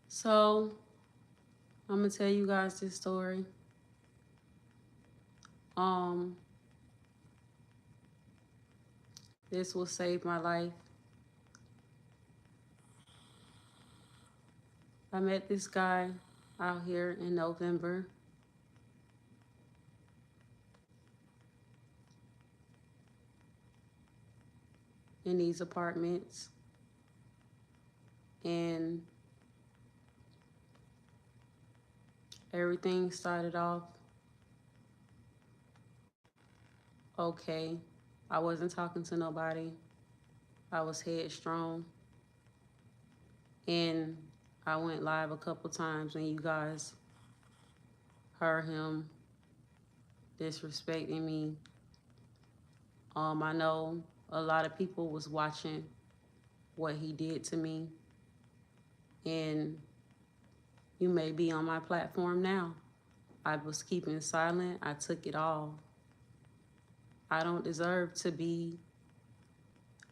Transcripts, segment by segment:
So I'm gonna tell you guys this story. Um, this will save my life. I met this guy out here in November. In these apartments, and everything started off okay. I wasn't talking to nobody. I was headstrong, and I went live a couple times when you guys heard him disrespecting me. I know a lot of people was watching what he did to me, and you may be on my platform now. I was keeping silent. I took it all. I don't deserve to be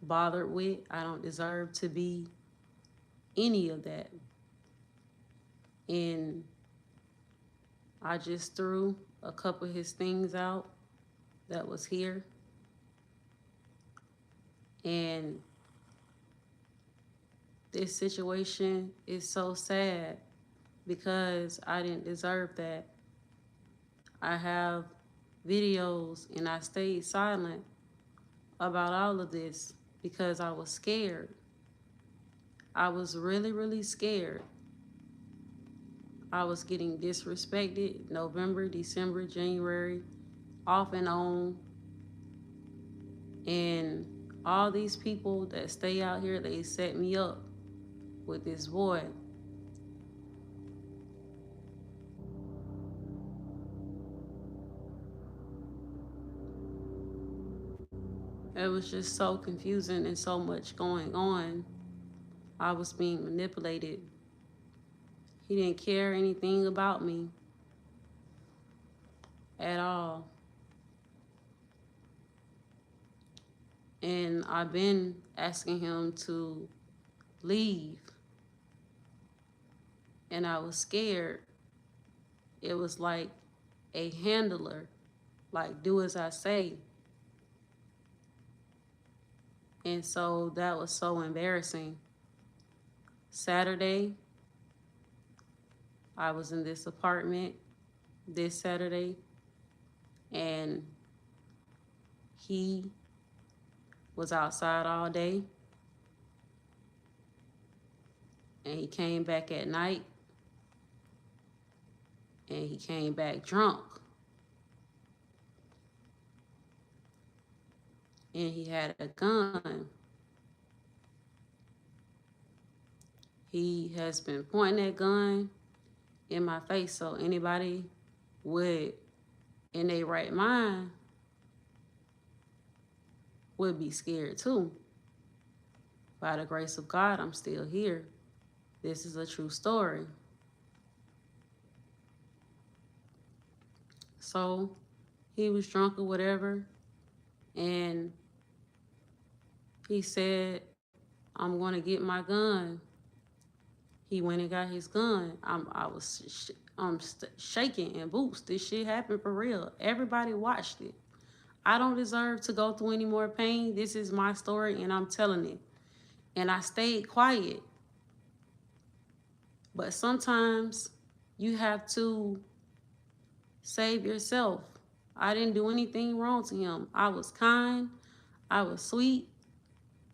bothered with. I don't deserve to be any of that. And I just threw a couple of his things out that was here. And this situation is so sad because I didn't deserve that. I have videos and I stayed silent about all of this because I was scared. I was really, really scared. I was getting disrespected November, December, January, off and on. And all these people that stay out here, they set me up with this boy. It was just so confusing and so much going on. I was being manipulated. He didn't care anything about me at all. And I've been asking him to leave. And I was scared. It was like a handler, like, do as I say. And so that was so embarrassing. Saturday, I was in this apartment this Saturday, and he was outside all day, and he came back at night, and he came back drunk, and he had a gun. He has been pointing that gun in my face, so anybody would, in their right mind, would be scared too. By the grace of God, I'm still here. This is a true story. So he was drunk or whatever, and he said, I'm going to get my gun. He went and got his gun. I was shaking in boots. This shit happened for real. Everybody watched it. I don't deserve to go through any more pain. This is my story, and I'm telling it. And I stayed quiet. But sometimes you have to save yourself. I didn't do anything wrong to him. I was kind. I was sweet.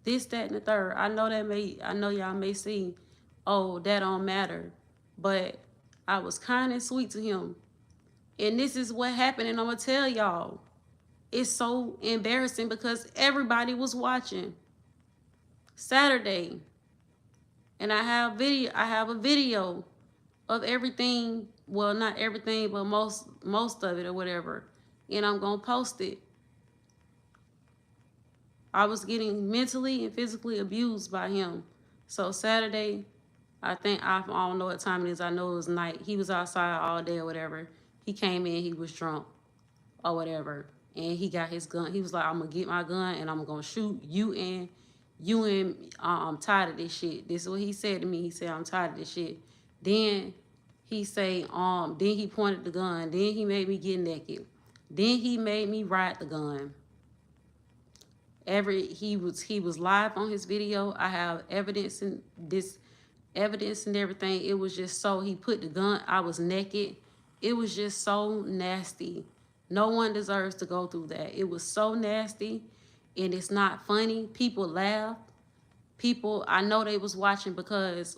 This, that, and the third. I know y'all may see, oh, that don't matter. But I was kind and sweet to him. And this is what happened, and I'm gonna tell y'all. It's so embarrassing because everybody was watching. Saturday. And I have a video of everything. Well, not everything, but most of it or whatever. And I'm gonna post it. I was getting mentally and physically abused by him. So Saturday, I don't know what time it is. I know it was night. He was outside all day or whatever. He came in, he was drunk or whatever, and he got his gun. He was like, "I'm gonna get my gun and I'm gonna shoot you and I'm tired of this shit." This is what he said to me. He said, "I'm tired of this shit." Then then he pointed the gun. Then he made me get naked. Then he made me ride the gun. He was live on his video. I have evidence and everything. It was just so, he put the gun, I was naked. It was just so nasty. No one deserves to go through that. It was so nasty, and it's not funny. People laugh. People, I know they was watching, because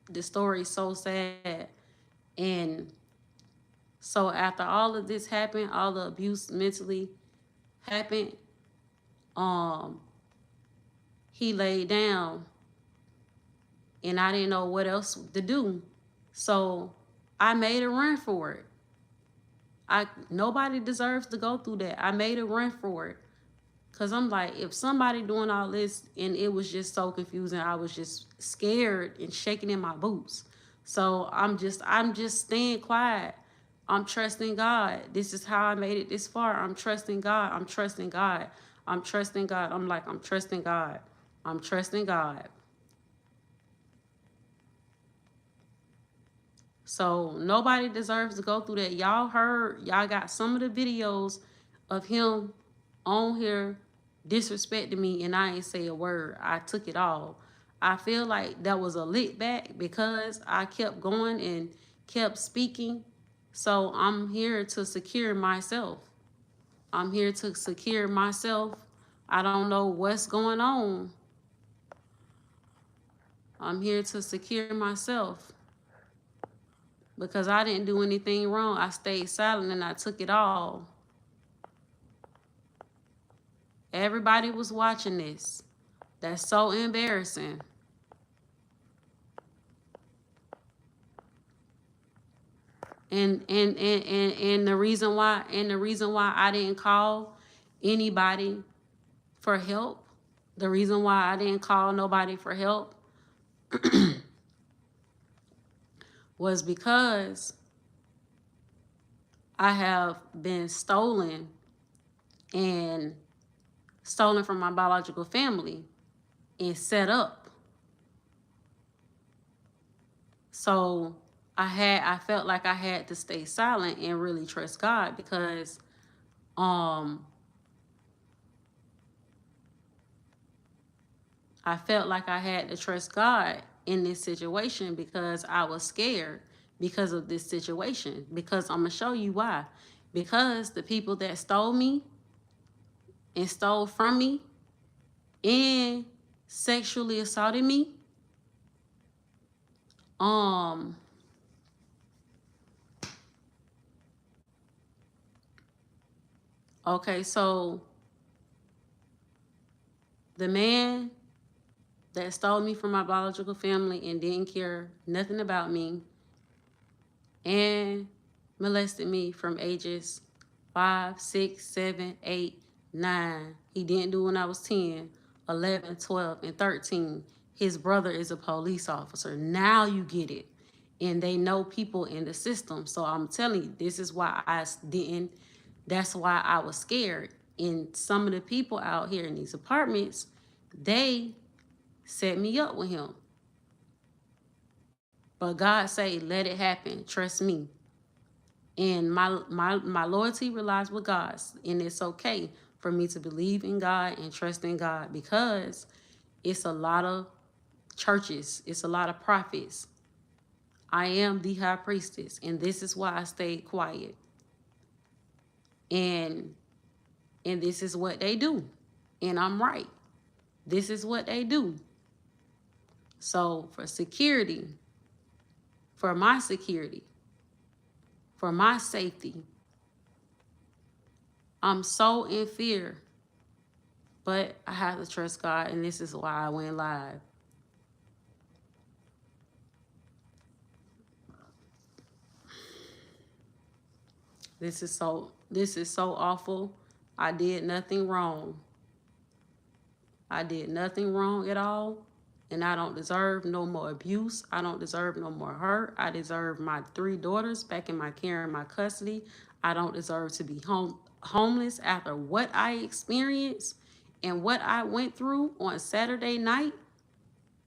the story is so sad. And so after all of this happened, all the abuse mentally happened, he laid down, and I didn't know what else to do. So I made a run for it. Nobody deserves to go through that. I made a run for it. Cause I'm like, if somebody doing all this, and it was just so confusing, I was just scared and shaking in my boots. So I'm just staying quiet. I'm trusting God. This is how I made it this far. I'm trusting God. I'm trusting God. I'm trusting God. I'm like, I'm trusting God. I'm trusting God. So nobody deserves to go through that. Y'all got some of the videos of him on here disrespecting me, and I ain't say a word. I took it all. I feel like that was a lick back because I kept going and kept speaking. So I'm here to secure myself. I'm here to secure myself. I don't know what's going on. I'm here to secure myself. Because I didn't do anything wrong. I stayed silent and I took it all. Everybody was watching this. That's so embarrassing. And the reason why I didn't call anybody for help, the reason why I didn't call nobody for help was because I have been stolen from my biological family and set up. So I felt like I had to stay silent and really trust God, because I felt like I had to trust God in this situation, because I was scared because of this situation. Because I'm gonna show you why. Because the people that stole me and stole from me and sexually assaulted me, okay, so the man that stole me from my biological family and didn't care nothing about me and molested me from ages 5, 6, 7, 8, 9. He didn't do when I was 10, 11, 12, and 13. His brother is a police officer. Now you get it. And they know people in the system. So I'm telling you, this is why that's why I was scared. And some of the people out here in these apartments, they set me up with him. But God say, let it happen. Trust me. And my loyalty relies with God's. And it's okay for me to believe in God and trust in God, because it's a lot of churches. It's a lot of prophets. I am the high priestess, and this is why I stayed quiet. And this is what they do. And I'm right. This is what they do. So for security, for my security, for my safety, I'm so in fear. But I have to trust God, and this is why I went live. This is so awful. I did nothing wrong. I did nothing wrong at all. And I don't deserve no more abuse. I don't deserve no more hurt. I deserve my 3 daughters back in my care and my custody. I don't deserve to be homeless after what I experienced and what I went through on Saturday night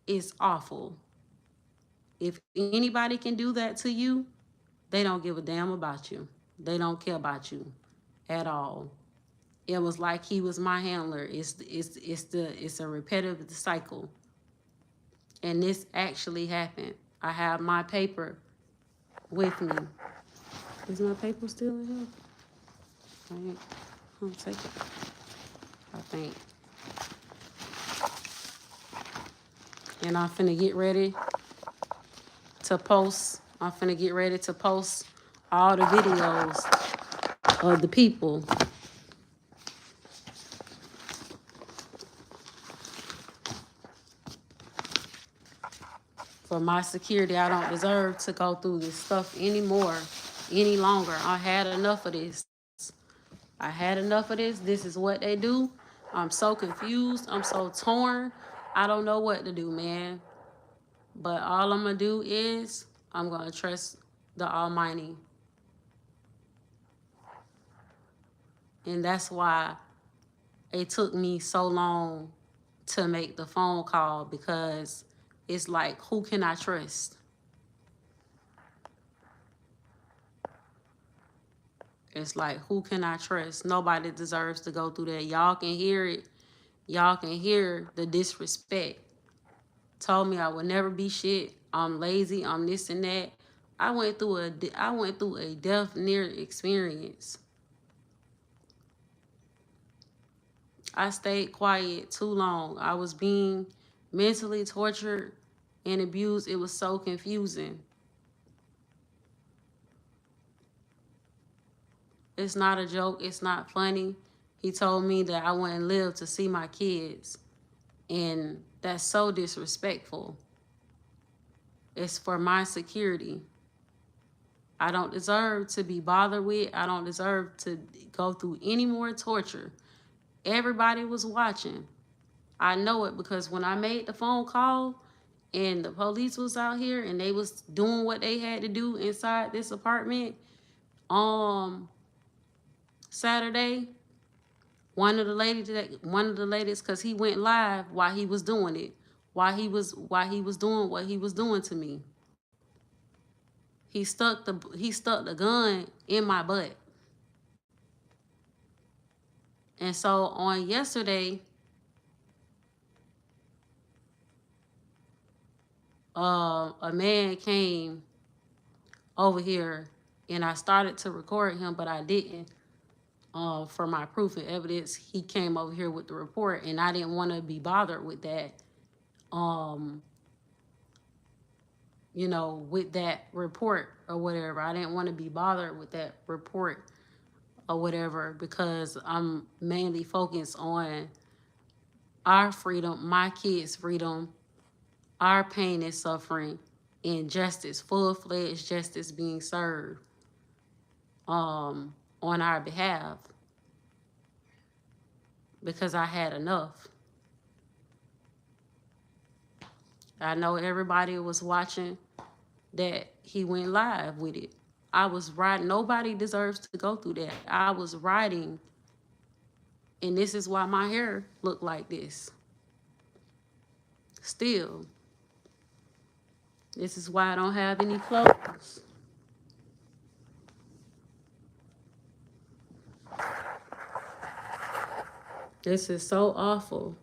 is awful. If anybody can do that to you, they don't give a damn about you. They don't care about you at all. It was like he was my handler. It's a repetitive cycle. And this actually happened. I have my paper with me. Is my paper still in here? I'll take it. I think. And I'm finna get ready to post. I'm finna get ready to post all the videos of the people. For my security, I don't deserve to go through this stuff anymore, any longer. I had enough of this. I had enough of this. This is what they do. I'm so confused. I'm so torn. I don't know what to do, man. But all I'm going to do is I'm going to trust the Almighty. And that's why it took me so long to make the phone call, because it's like, who can I trust? It's like, who can I trust? Nobody deserves to go through that. Y'all can hear it. Y'all can hear the disrespect. Told me I would never be shit. I'm lazy. I'm this and that. I went through a death near experience. I stayed quiet too long. I was being mentally tortured and abused. It was so confusing. It's not a joke. It's not funny. He told me that I wouldn't live to see my kids. And that's so disrespectful. It's for my security. I don't deserve to be bothered with. I don't deserve to go through any more torture. Everybody was watching. I know it because when I made the phone call and the police was out here and they was doing what they had to do inside this apartment, Saturday, one of the ladies, because he went live while he was doing it, while he was doing what he was doing to me. He stuck the gun in my butt. And so on yesterday, a man came over here and I started to record him, but I didn't. For my proof and evidence, he came over here with the report, and I didn't want to be bothered with that. With that report or whatever. I didn't want to be bothered with that report or whatever, because I'm mainly focused on our freedom, my kids' freedom, our pain and suffering, and justice, full-fledged justice being served on our behalf, because I had enough. I know everybody was watching that he went live with it. I was riding. Nobody deserves to go through that. I was riding, and this is why my hair looked like this. Still, this is why I don't have any clothes. This is so awful.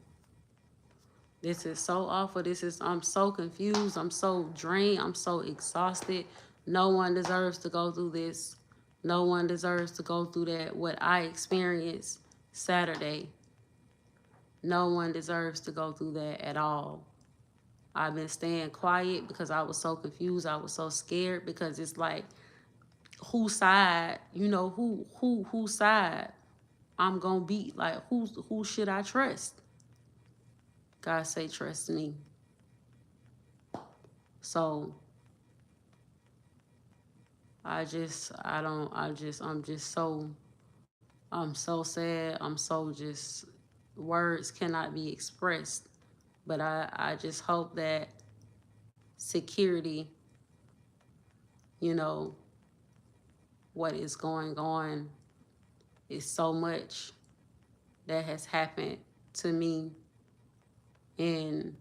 This is so awful. I'm so confused. I'm so drained. I'm so exhausted. No one deserves to go through this. No one deserves to go through that, what I experienced Saturday. No one deserves to go through that at all. I've been staying quiet because I was so confused. I was so scared, because it's like, whose side, whose side I'm gonna be. Like, who should I trust? God say trust me. So I'm just I'm so sad. I'm so just, words cannot be expressed. But I just hope that security, you know, what is going on is so much that has happened to me, and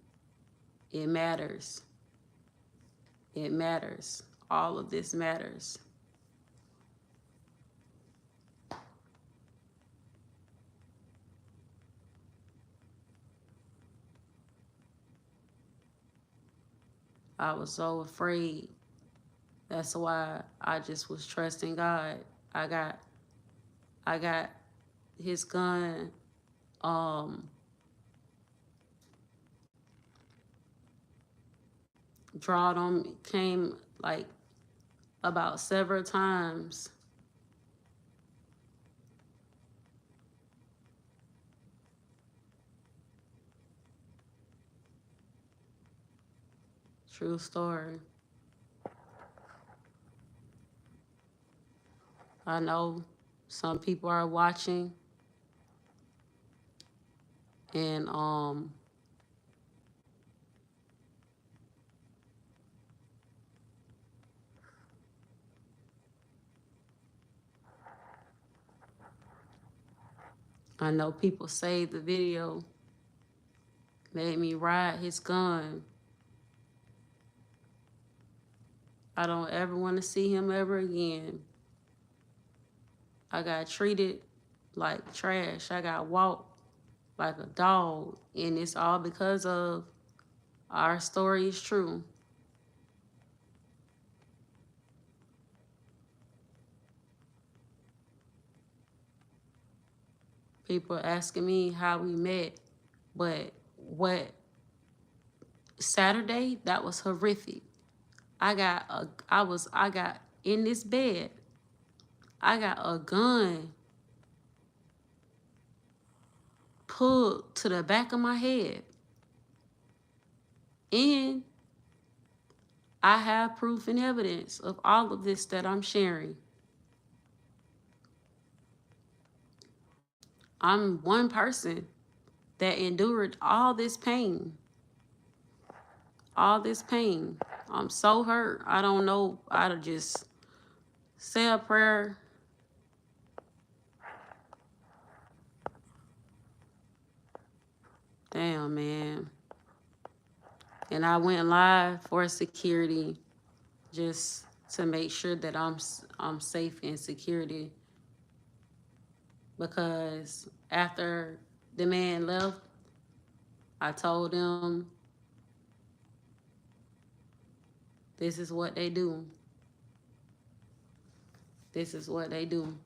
it matters. It matters. All of this matters. I was so afraid. That's why I just was trusting God. I got I got his gun. Um, drawed on me, came like about several times. True story. I know some people are watching, and I know people saved the video, made me ride his gun. I don't ever want to see him ever again. I got treated like trash. I got walked like a dog. And it's all because of our story is true. People asking me how we met, but what Saturday, that was horrific. I got in this bed. I got a gun pulled to the back of my head. And I have proof and evidence of all of this that I'm sharing. I'm one person that endured all this pain. All this pain. I'm so hurt. I don't know. I'd just say a prayer. Damn, man. And I went live for security just to make sure that I'm safe in security, because after the man left, I told him this is what they do. This is what they do.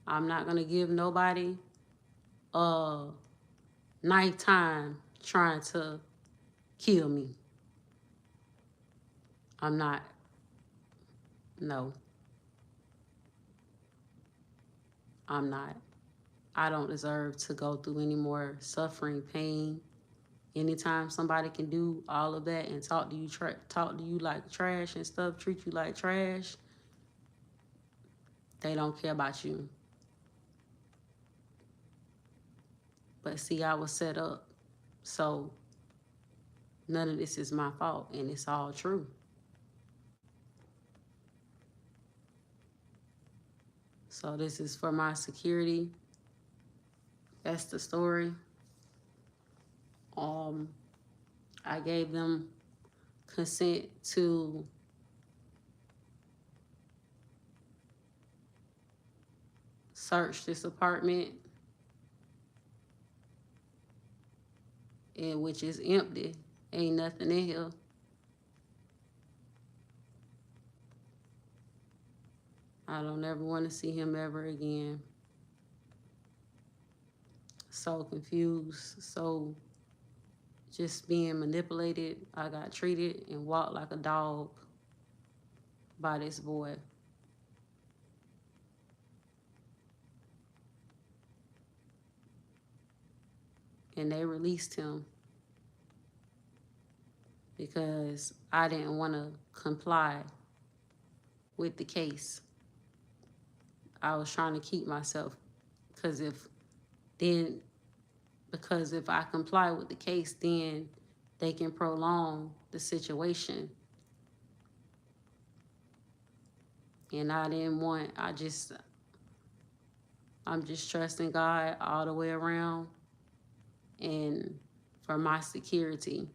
I'm not gonna give nobody a nighttime trying to kill me. I'm not. No, I'm not. I don't deserve to go through any more suffering, pain. Anytime somebody can do all of that and talk to you like trash and stuff, treat you like trash, they don't care about you. But see, I was set up, so none of this is my fault, and it's all true. So this is for my security. That's the story. Um, I gave them consent to search this apartment, and which is empty. Ain't nothing in here. I don't ever want to see him ever again. So confused, so just being manipulated. I got treated and walked like a dog by this boy. And they released him because I didn't want to comply with the case. I was trying to keep myself Because then because if I comply with the case, then they can prolong the situation. And I didn't want, I'm just trusting God all the way around and for my security.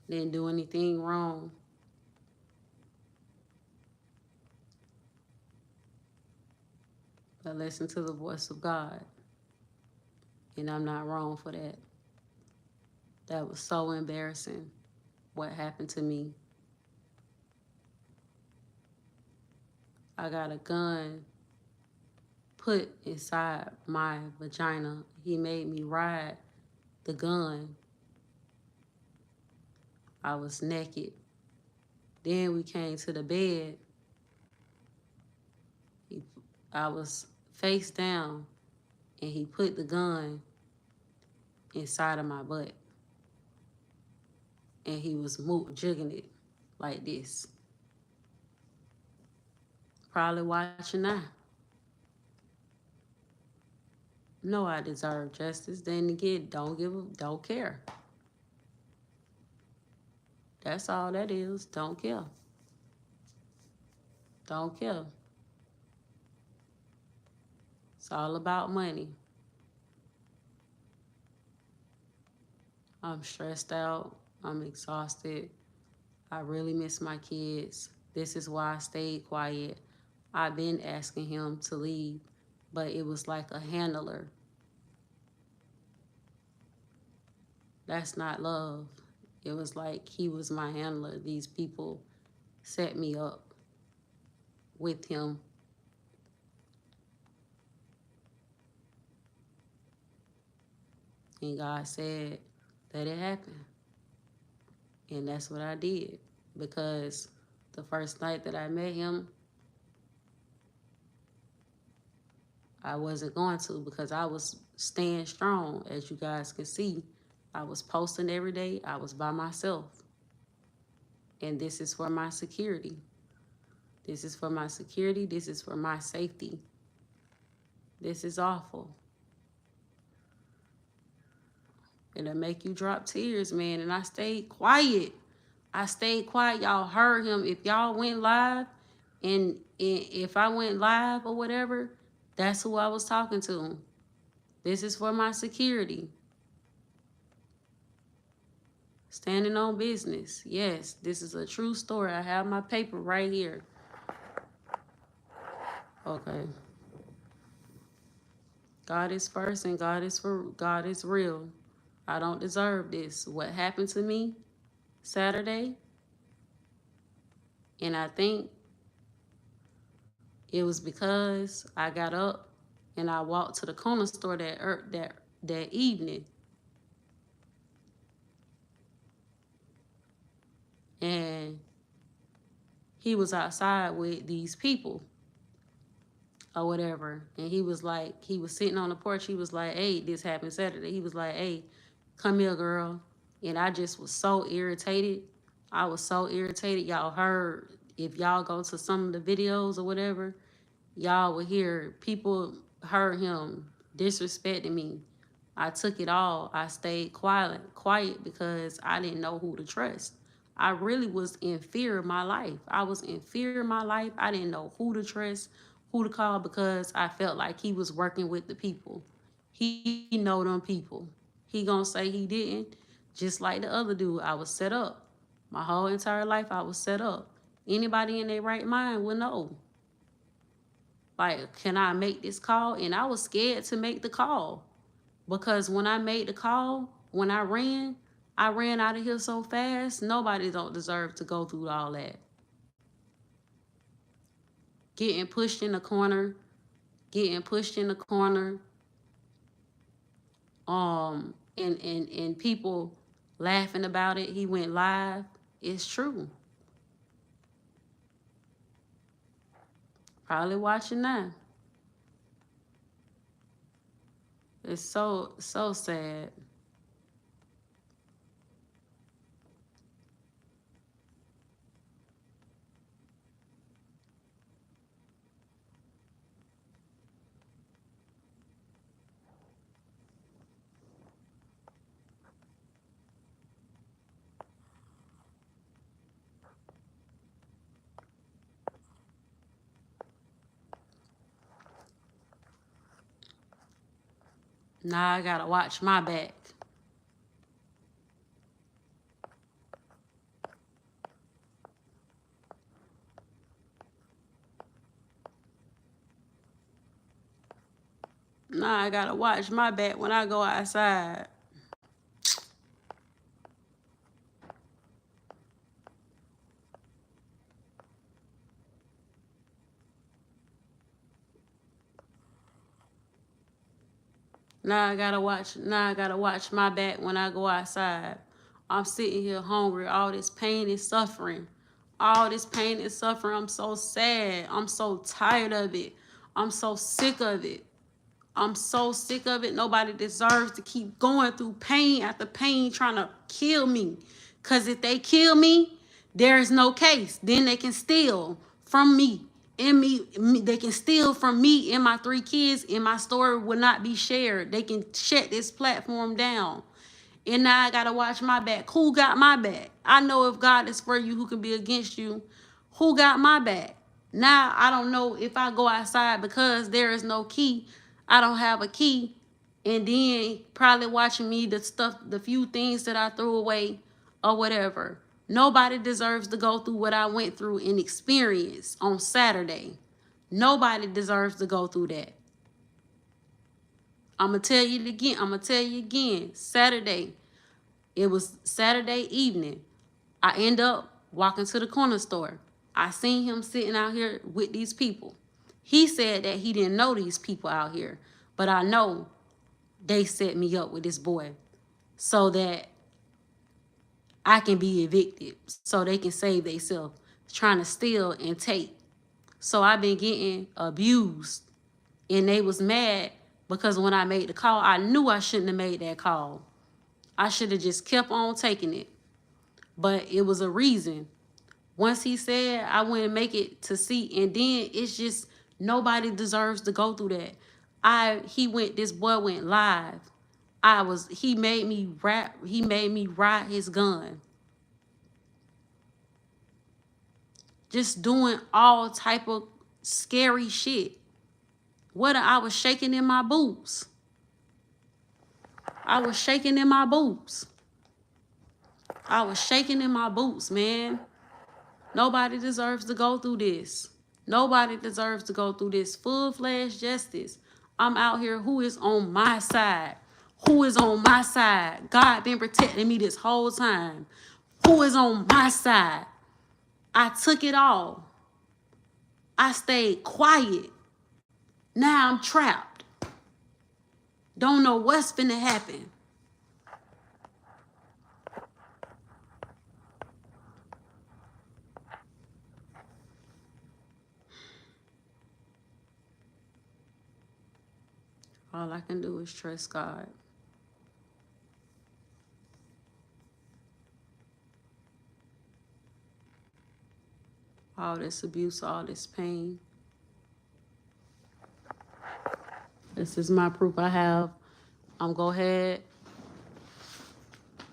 Didn't do anything wrong. But listen to the voice of God. And I'm not wrong for that. That was so embarrassing, what happened to me. I got a gun put inside my vagina. He made me ride the gun. I was naked. Then we came to the bed. I was face down, and he put the gun inside of my butt. And he was jigging it like this. Probably watching now. No, I deserve justice. Then again, don't care. That's all that is. Don't care. Don't care. It's all about money. I'm stressed out. I'm exhausted. I really miss my kids. This is why I stayed quiet. I've been asking him to leave, but it was like a handler. That's not love. It was like he was my handler. These people set me up with him. And God said, let it happen. And that's what I did. Because the first night that I met him, I wasn't going to, because I was staying strong. As you guys can see, I was posting every day. I was by myself. And this is for my security. This is for my security. This is for my safety. This is awful. It'll make you drop tears, man. And I stayed quiet. I stayed quiet. Y'all heard him. If y'all went live, and if I went live or whatever, that's who I was talking to. This is for my security. Standing on business. Yes, this is a true story. I have my paper right here. Okay. God is first, and God is real. I don't deserve this. What happened to me Saturday? And I think it was because I got up and I walked to the corner store that evening. And he was outside with these people or whatever. And he was sitting on the porch. He was like, hey, this happened Saturday. He was like, hey, come here, girl. And I just was so irritated. I was so irritated. Y'all heard, if y'all go to some of the videos or whatever, y'all will hear people heard him disrespecting me. I took it all. I stayed quiet because I didn't know who to trust. I really was in fear of my life. I was in fear of my life. I didn't know who to trust, who to call, because I felt like he was working with the people. He know them people. He gonna say he didn't. Just like the other dude, I was set up. My whole entire life, I was set up. Anybody in their right mind would know. Like, can I make this call? And I was scared to make the call. Because when I made the call, when I ran out of here so fast. Nobody don't deserve to go through all that. Getting pushed in the corner, and people laughing about it. He went live. It's true. Probably watching now. It's so sad. Now I gotta watch my back. Now I gotta watch my back when I go outside. Now I gotta watch my back when I go outside. I'm sitting here hungry, all this pain and suffering. All this pain and suffering. I'm so sad. I'm so tired of it. I'm so sick of it. I'm so sick of it. Nobody deserves to keep going through pain after pain trying to kill me. Because if they kill me, there is no case. Then they can steal from me. They can steal from me and my 3 kids, and my story will not be shared. They can shut this platform down. And now I gotta watch my back. Who got my back? I know if God is for you, who can be against you? Who got my back? Now I don't know if I go outside because there is no key. I don't have a key. And then probably watching me the few things that I threw away or whatever. Nobody deserves to go through what I went through and experience on Saturday. Nobody deserves to go through that. I'm going to tell you again. Saturday. It was Saturday evening. I end up walking to the corner store. I seen him sitting out here with these people. He said that he didn't know these people out here, but I know they set me up with this boy so that I can be evicted, so they can save themselves, trying to steal and take. So I've been getting abused, and they was mad because when I made the call, I knew I shouldn't have made that call. I should have just kept on taking it, but it was a reason. Once he said I wouldn't make it to see, and then it's just nobody deserves to go through that. This boy went live. He made me ride his gun. Just doing all type of scary shit. I was shaking in my boots. I was shaking in my boots. Man. Nobody deserves to go through this. Nobody deserves to go through this. Full-fledged justice. I'm out here. Who is on my side? Who is on my side? God been protecting me this whole time. Who is on my side? I took it all. I stayed quiet. Now I'm trapped. Don't know what's finna happen. All I can do is trust God. All this abuse, all this pain. This is my proof I have. I'm go ahead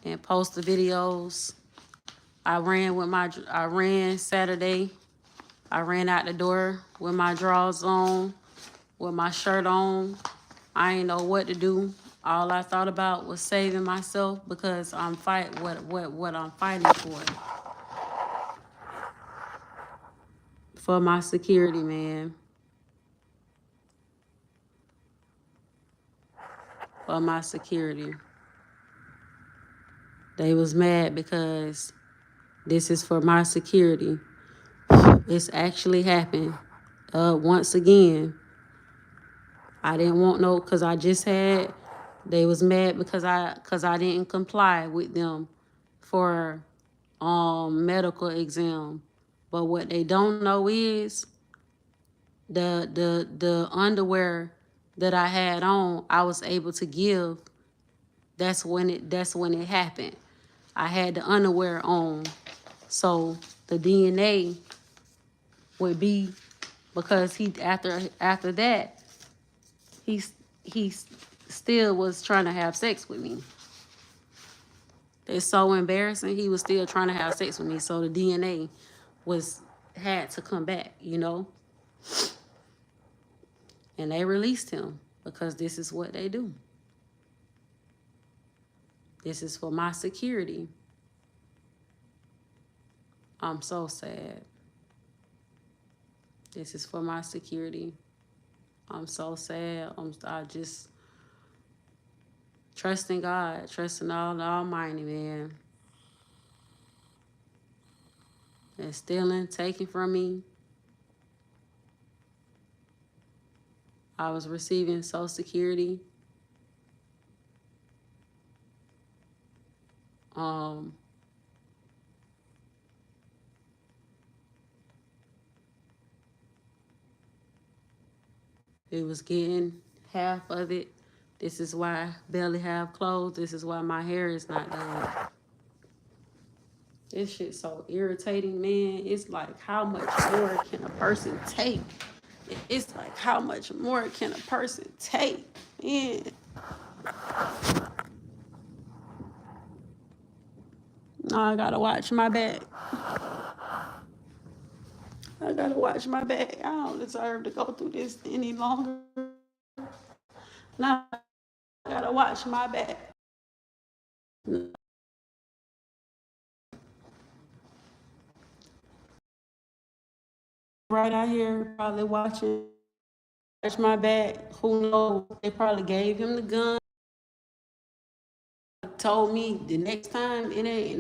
and post the videos. I ran Saturday. I ran out the door with my drawers on, with my shirt on. I ain't know what to do. All I thought about was saving myself because I'm what I'm fighting for. For my security, man. For my security. They was mad because this is for my security. It's actually happened. Once again. I didn't want no, because they was mad because I didn't comply with them for medical exam. But what they don't know is the underwear that I had on, I was able to give. That's when it happened. I had the underwear on. So the DNA would be, because after that he still was trying to have sex with me. It's so embarrassing. He was still trying to have sex with me. So the DNA had to come back, And they released him because this is what they do. This is for my security. I'm so sad. This is for my security. I'm so sad. I just trusting God, trusting all the Almighty, man. And stealing, taking from me. I was receiving Social Security. It was getting half of it. This is why I barely have clothes. This is why my hair is not done. This shit's so irritating, man. It's like, how much more can a person take? It's like, how much more can a person take? Man. Now I gotta watch my back. I gotta watch my back. I don't deserve to go through this any longer. Now I gotta watch my back. Right out here, probably watch my back. Who knows? They probably gave him the gun. Told me the next time it ain't